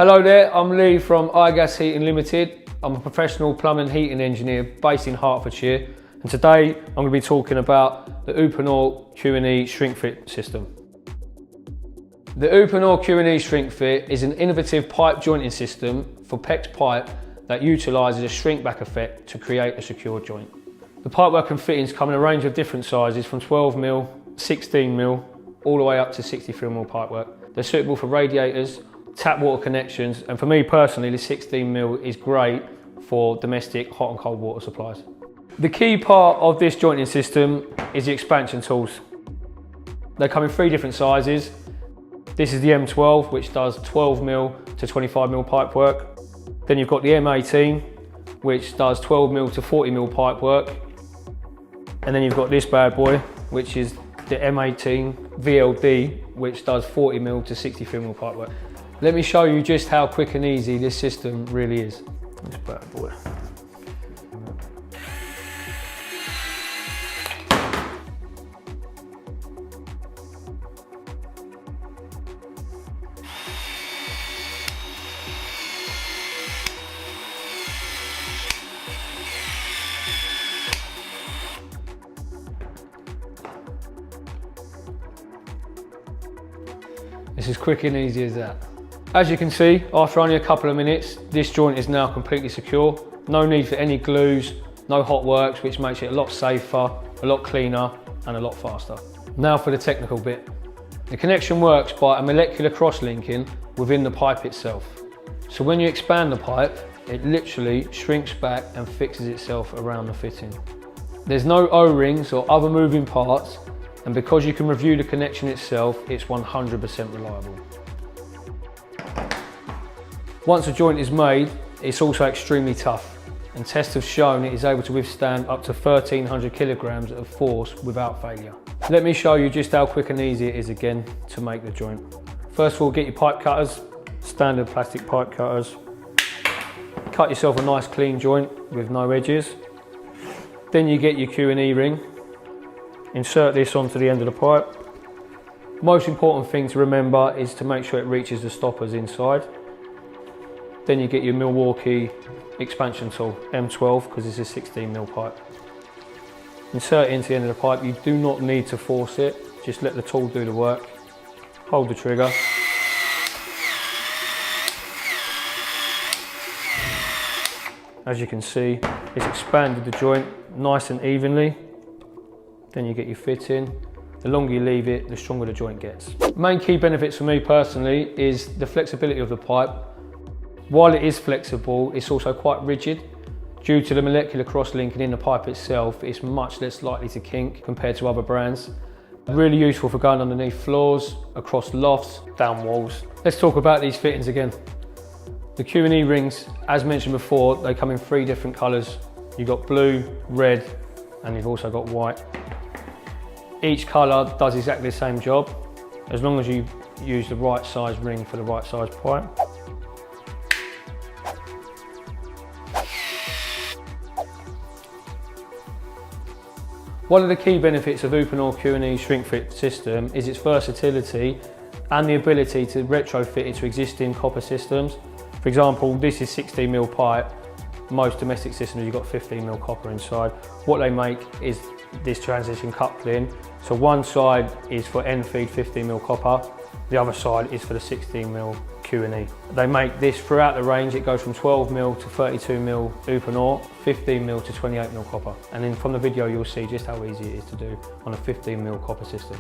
Hello there, I'm Lee from iGas Heating Limited. I'm a professional plumbing heating engineer based in Hertfordshire, and today I'm going to be talking about the Uponor Q&E Shrink Fit system. The Uponor Q&E Shrink Fit is an innovative pipe jointing system for PEX pipe that utilises a shrink back effect to create a secure joint. The pipework and fittings come in a range of different sizes from 12mm, 16mm, all the way up to 63mm pipework. They're suitable for radiators, tap water connections, and for me personally, the 16mm is great for domestic hot and cold water supplies. The key part of this jointing system is the expansion tools. They come in 3 different sizes. This is the M12, which does 12mm to 25mm pipework. Then you've got the M18, which does 12mm to 40mm pipework. And then you've got this bad boy, which is the M18 VLD, which does 40mm to 63mm pipework. Let me show you just how quick and easy this system really is. This bad boy. It's as quick and easy as that. As you can see, after only a couple of minutes, this joint is now completely secure. No need for any glues, no hot works, which makes it a lot safer, a lot cleaner, and a lot faster. Now for the technical bit. The connection works by a molecular cross-linking within the pipe itself. So when you expand the pipe, it literally shrinks back and fixes itself around the fitting. There's no O-rings or other moving parts, and because you can review the connection itself, it's 100% reliable. Once a joint is made, it's also extremely tough, and tests have shown it is able to withstand up to 1,300 kilograms of force without failure. Let me show you just how quick and easy it is again to make the joint. First of all, get your pipe cutters, standard plastic pipe cutters. Cut yourself a nice clean joint with no edges. Then you get your Q&E ring. Insert this onto the end of the pipe. Most important thing to remember is to make sure it reaches the stoppers inside. Then you get your Milwaukee expansion tool, M12, because it's a 16mm pipe. Insert it into the end of the pipe. You do not need to force it, just let the tool do the work. Hold the trigger. As you can see, it's expanded the joint nice and evenly. Then you get your fit in. The longer you leave it, the stronger the joint gets. Main key benefits for me personally is the flexibility of the pipe. While it is flexible, it's also quite rigid. Due to the molecular cross-linking in the pipe itself, it's much less likely to kink compared to other brands. Really useful for going underneath floors, across lofts, down walls. Let's talk about these fittings again. The Q&E rings, as mentioned before, they come in 3 different colours. You've got blue, red, and you've also got white. Each colour does exactly the same job, as long as you use the right size ring for the right size pipe. One of the key benefits of Uponor Q&E Shrink Fit system is its versatility and the ability to retrofit it to existing copper systems. For example, this is 16mm pipe. Most domestic systems, you've got 15mm copper inside. What they make is this transition coupling. So one side is for end feed 15mm copper, the other side is for the 16mm Q&E. They make this throughout the range. It goes from 12mm to 32mm Uponor, 15mm to 28mm copper. And then from the video you'll see just how easy it is to do on a 15mm copper system.